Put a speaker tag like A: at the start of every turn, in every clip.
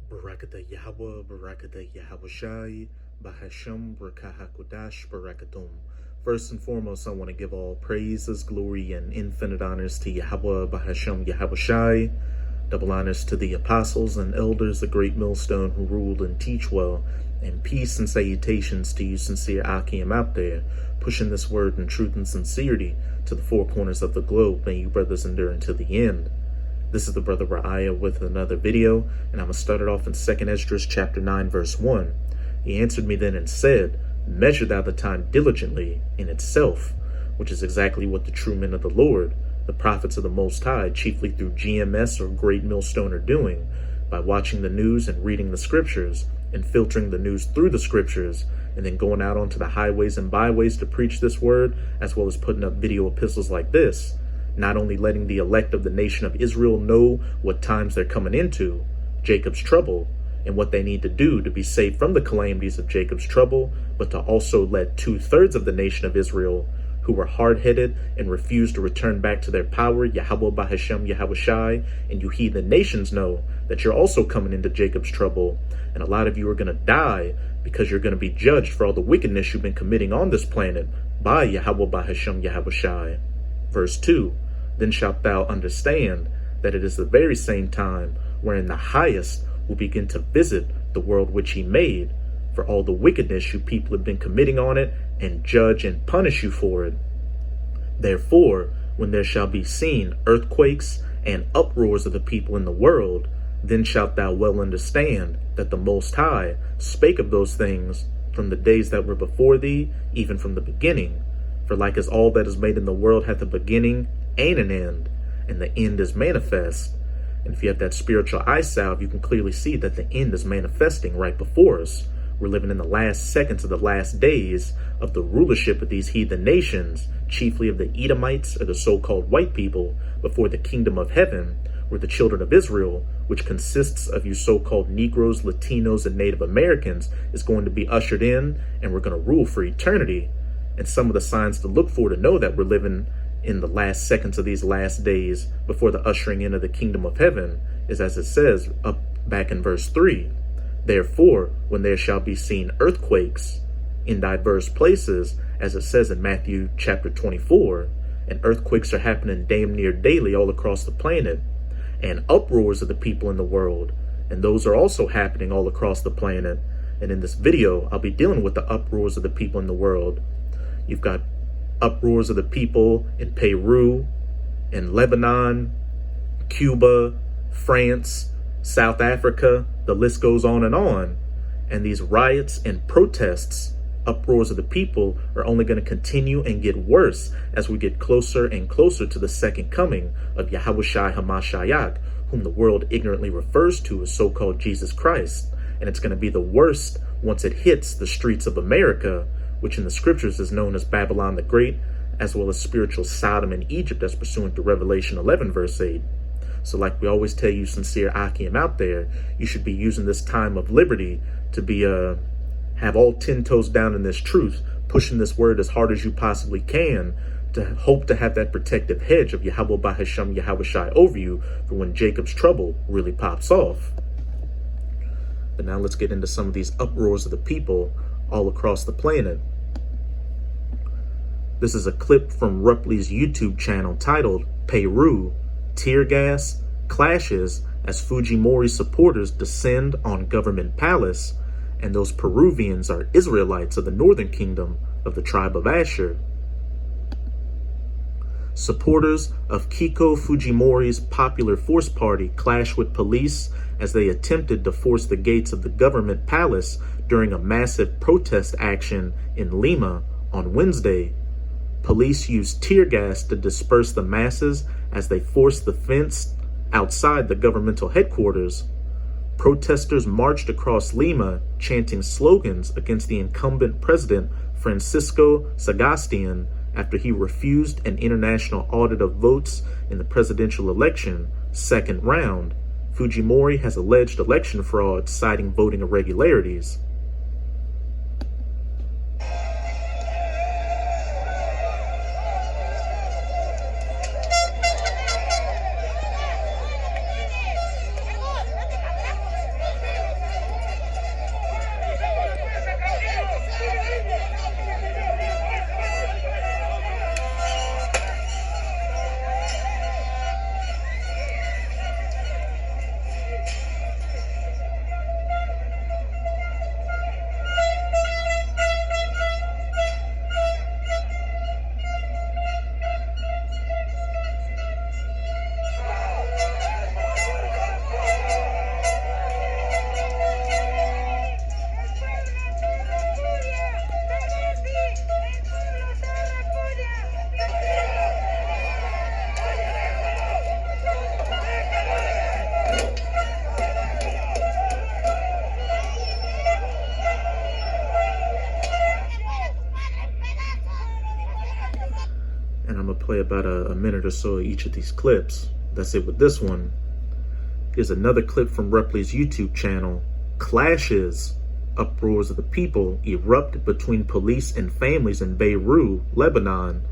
A: Barakata Yahweh, Barakata Yahawashi, Bahasham, Brakahakodash, Barakatum. First and foremost, I want to give all praises, glory, and infinite honors to Yahweh, Bahasham, Yahawashi. Double honors to the apostles and elders, the great millstone who ruled and teach well, and peace and salutations to you sincere Akim out there, pushing this word in truth and sincerity to the four corners of the globe. May you brothers endure until the end. This is the brother Ra'aya with another video, and I'm going to start it off in 2nd Esdras chapter 9 verse 1. He answered me then and said, Measure thou the time diligently in itself, which is exactly what the true men of the Lord, the prophets of the Most High, chiefly through GMS or Great Millstone, are doing, by watching the news and reading the scriptures, and filtering the news through the scriptures, and then going out onto the highways and byways to preach this word, as well as putting up video epistles like this. Not only letting the elect of the nation of Israel know what times they're coming into, Jacob's trouble, and what they need to do to be saved from the calamities of Jacob's trouble, but to also let 2/3 of the nation of Israel, who were hard-headed and refused to return back to their power, Yahweh Bahashem Yahawashi, and you heathen nations know that you're also coming into Jacob's trouble, and a lot of you are going to die because you're going to be judged for all the wickedness you've been committing on this planet by Yahweh Bahashem Yahawashi. Verse 2. Then shalt thou understand that it is the very same time wherein the highest will begin to visit the world which he made, for all the wickedness you people have been committing on it, and judge and punish you for it. Therefore, when there shall be seen earthquakes and uproars of the people in the world, then shalt thou well understand that the Most High spake of those things from the days that were before thee, even from the beginning. For like as all that is made in the world hath a beginning and an end, and the end is manifest. And if you have that spiritual eye salve, you can clearly see that the end is manifesting right before us. We're living in the last seconds of the last days of the rulership of these heathen nations, chiefly of the Edomites, or the so-called white people, before the kingdom of heaven, where the children of Israel, which consists of you so-called Negroes, Latinos, and Native Americans, is going to be ushered in, and we're going to rule for eternity. And some of the signs to look for to know that we're living in the last seconds of these last days before the ushering in of the kingdom of heaven is as it says up back in verse 3. Therefore, when there shall be seen earthquakes in diverse places, as it says in Matthew chapter 24, and earthquakes are happening damn near daily all across the planet, and uproars of the people in the world, and those are also happening all across the planet. And in this video, I'll be dealing with the uproars of the people in the world. You've got uproars of the people in Peru, in Lebanon, Cuba, France, South Africa, the list goes on. And these riots and protests, uproars of the people, are only going to continue and get worse as we get closer and closer to the second coming of Yahawashi Hamashiach, whom the world ignorantly refers to as so-called Jesus Christ. And it's going to be the worst once it hits the streets of America, which in the scriptures is known as Babylon the Great, as well as spiritual Sodom and Egypt as pursuant to Revelation 11 verse 8. So like we always tell you sincere Akim out there, you should be using this time of liberty to be have all 10 toes down in this truth, pushing this word as hard as you possibly can, to hope to have that protective hedge of Yahweh Bahashem Yahawashi over you for when Jacob's trouble really pops off. But now let's get into some of these uproars of the people all across the planet. This is a clip from Rupley's YouTube channel titled Peru, Tear Gas, Clashes as Fujimori supporters descend on government palace, and those Peruvians are Israelites of the northern kingdom of the tribe of Asher. Supporters of Keiko Fujimori's Popular Force Party clashed with police as they attempted to force the gates of the government palace during a massive protest action in Lima on Wednesday. Police used tear gas to disperse the masses as they forced the fence outside the governmental headquarters. Protesters marched across Lima, chanting slogans against the incumbent president Francisco Sagastian after he refused an international audit of votes in the presidential election, second round. Fujimori has alleged election fraud, citing voting irregularities. play about a minute or so of each of these clips. That's it with this one. Here's another clip from Ripley's YouTube channel. Clashes, uproars of the people erupt between police and families in Beirut, Lebanon,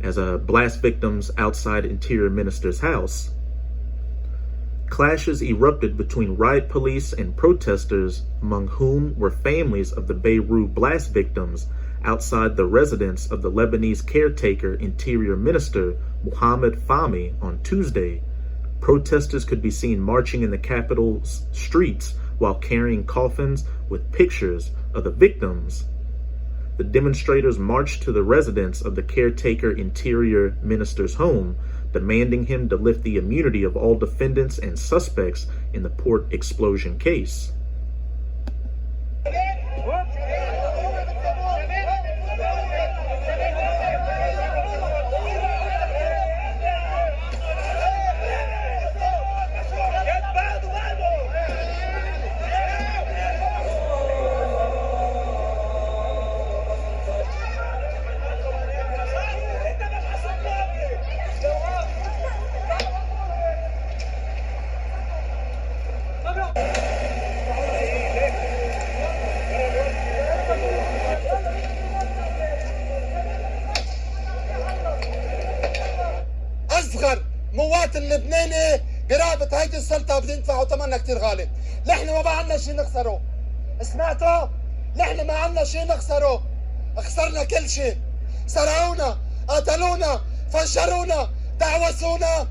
A: as blast victims outside Interior Minister's house. Clashes erupted between riot police and protesters, among whom were families of the Beirut blast victims, outside the residence of the Lebanese caretaker Interior Minister Mohammed Fahmy on Tuesday. Protesters could be seen marching in the capital's streets while carrying coffins with pictures of the victims. The demonstrators marched to the residence of the caretaker Interior Minister's home, demanding him to lift the immunity of all defendants and suspects in the port explosion case.
B: أصغر مواطن لبناني قرابة هيدي السلطة بيدفعوا ثمنها كتير غالي. نحن ما عندنا شيء نخسره. سمعتوا؟ نحن ما عندنا شيء نخسره. خسرنا كل شيء. سرقونا، قتلونا، فجرونا، دعوسونا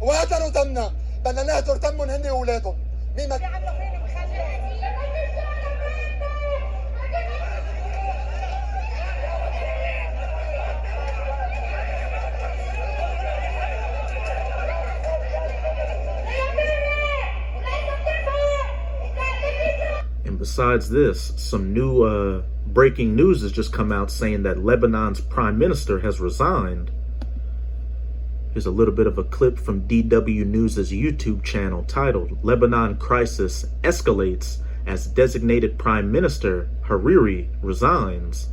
B: وهدروا دمنا. بدنا نهدر دمهم هن وأولادهم. مين ما
A: And besides this, some new breaking news has just come out saying that Lebanon's prime minister has resigned. Here's a little bit of a clip from DW News' YouTube channel titled "Lebanon Crisis Escalates as Designated Prime Minister Hariri Resigns."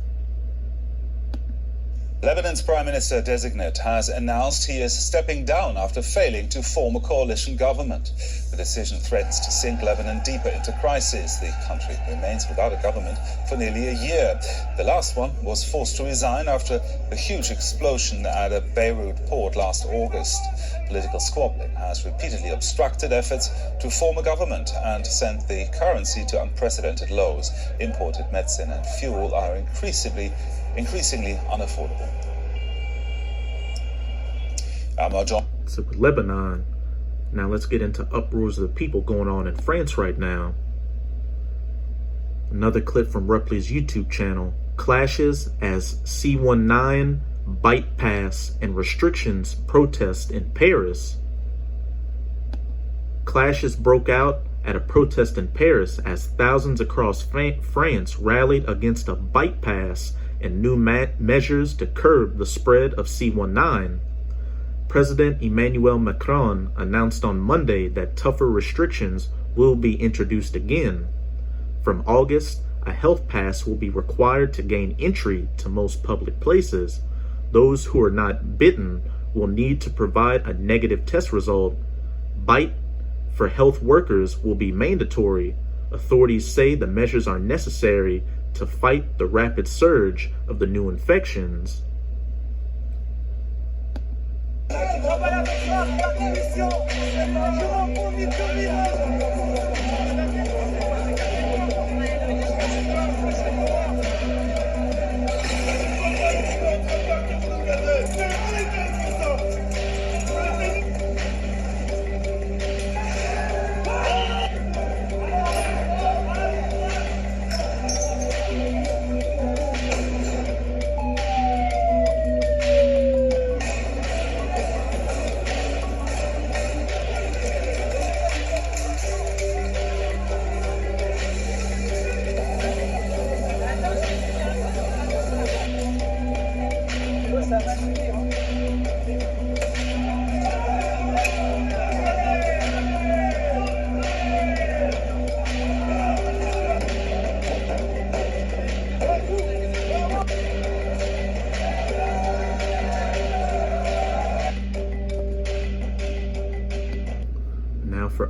C: Lebanon's Prime Minister designate has announced he is stepping down after failing to form a coalition government. The decision threatens to sink Lebanon deeper into crisis. The country remains without a government for nearly a year. The last one was forced to resign after a huge explosion at a Beirut port last August. Political squabbling has repeatedly obstructed efforts to form a government and sent the currency to unprecedented lows. Imported medicine and fuel are increasingly unaffordable.
A: So with Lebanon, now let's get into uproars of the people going on in France right now. Another clip from Ripley's YouTube channel. Clashes as C19 bite pass and restrictions protest in Paris. Clashes broke out at a protest in Paris as thousands across France rallied against a bite pass and new measures to curb the spread of C19. President Emmanuel Macron announced on Monday that tougher restrictions will be introduced again. From August, a health pass will be required to gain entry to most public places. Those who are not bitten will need to provide a negative test result. Bite for health workers will be mandatory. Authorities say the measures are necessary to fight the rapid surge of the new infections.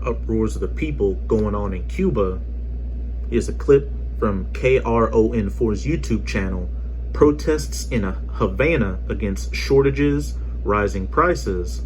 A: uproars of the people going on in Cuba. Here's a clip from KRON4's YouTube channel. Protests in Havana against shortages, rising prices.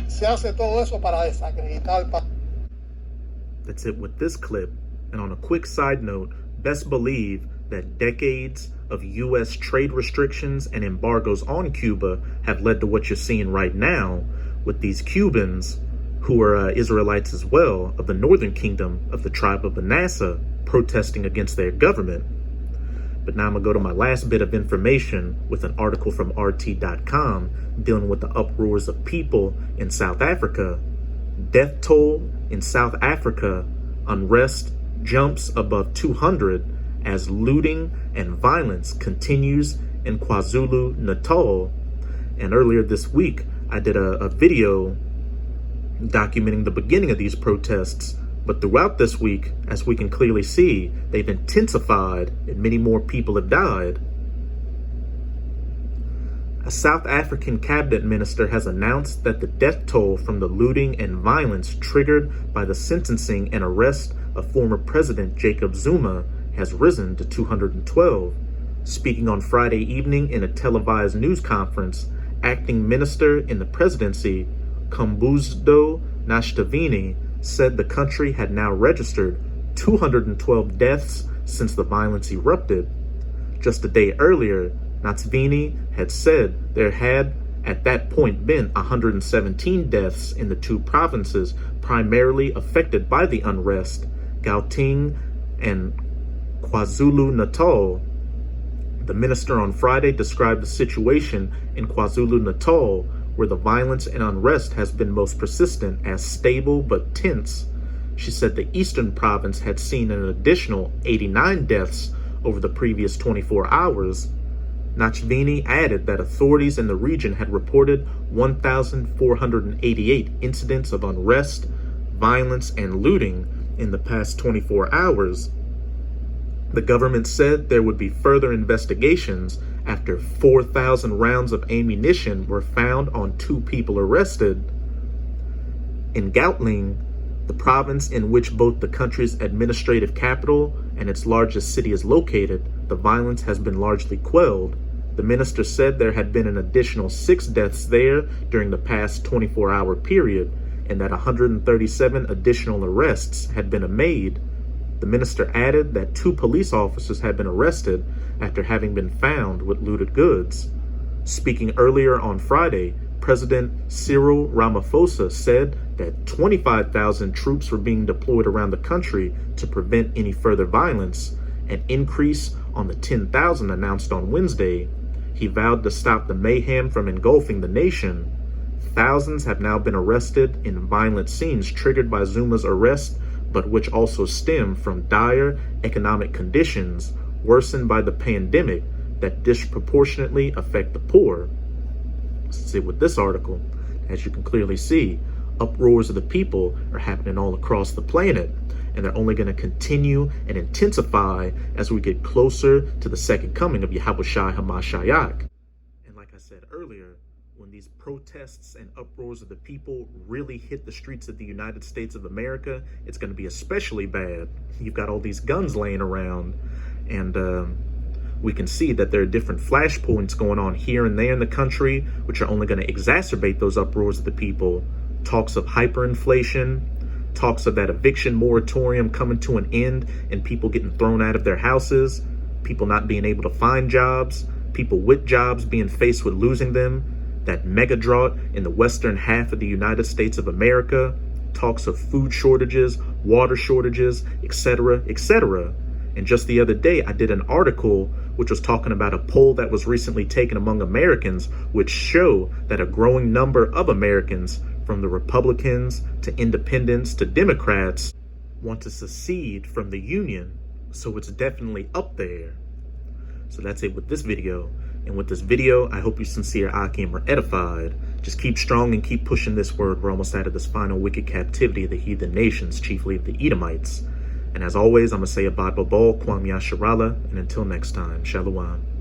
B: Se hace todo eso para desacreditar.
A: That's it with this clip. And on a quick side note, best believe that decades of U.S. trade restrictions and embargoes on Cuba have led to what you're seeing right now with these Cubans, who are Israelites as well, of the Northern Kingdom of the tribe of Manasseh, protesting against their government. But now I'm going to go to my last bit of information with an article from RT.com dealing with the uproars of people in South Africa. Death toll in South Africa, unrest jumps above 200 as looting and violence continues in KwaZulu-Natal. And earlier this week, I did a video documenting the beginning of these protests. But throughout this week, as we can clearly see, they've intensified and many more people have died. A South African cabinet minister has announced that the death toll from the looting and violence triggered by the sentencing and arrest of former President Jacob Zuma has risen to 212. Speaking on Friday evening in a televised news conference, acting minister in the presidency, Khumbudzo Ntshavheni, said the country had now registered 212 deaths since the violence erupted. Just a day earlier, Ntshavheni had said there had at that point been 117 deaths in the two provinces primarily affected by the unrest, Gauteng and KwaZulu-Natal. The minister on Friday described the situation in KwaZulu-Natal, where the violence and unrest has been most persistent, as stable but tense. She said the eastern province had seen an additional 89 deaths over the previous 24 hours. Ntshavheni added that authorities in the region had reported 1,488 incidents of unrest, violence, and looting in the past 24 hours. The government said there would be further investigations after 4,000 rounds of ammunition were found on 2 people arrested. In Gauteng, the province in which both the country's administrative capital and its largest city is located, the violence has been largely quelled. The minister said there had been an additional 6 deaths there during the past 24-hour period, and that 137 additional arrests had been made. The minister added that 2 police officers had been arrested after having been found with looted goods. Speaking earlier on Friday, President Cyril Ramaphosa said that 25,000 troops were being deployed around the country to prevent any further violence, an increase on the 10,000 announced on Wednesday. He vowed to stop the mayhem from engulfing the nation. Thousands have now been arrested in violent scenes triggered by Zuma's arrest, but which also stem from dire economic conditions worsened by the pandemic that disproportionately affect the poor. Let's see with this article. As you can clearly see, uproars of the people are happening all across the planet, and they're only going to continue and intensify as we get closer to the second coming of Yahushua HaMashiach. And like I said earlier, when these protests and uproars of the people really hit the streets of the United States of America, it's going to be especially bad. You've got all these guns laying around, and we can see that there are different flashpoints going on here and there in the country, which are only going to exacerbate those uproars of the people. Talks of hyperinflation, talks of that eviction moratorium coming to an end and people getting thrown out of their houses, people not being able to find jobs, people with jobs being faced with losing them, that mega drought in the western half of the United States of America, talks of food shortages, water shortages, etc., etc. And just the other day, I did an article which was talking about a poll that was recently taken among Americans, which show that a growing number of Americans, from the Republicans to independents to Democrats, want to secede from the Union. So it's definitely up there. So that's it with this video. And with this video, I hope you sincere Akim are edified. Just keep strong and keep pushing this word. We're almost out of this final wicked captivity of the heathen nations, chiefly of the Edomites. And as always, I'm going to say Abad Babal, Kwam Yasharala, and until next time, Shalom.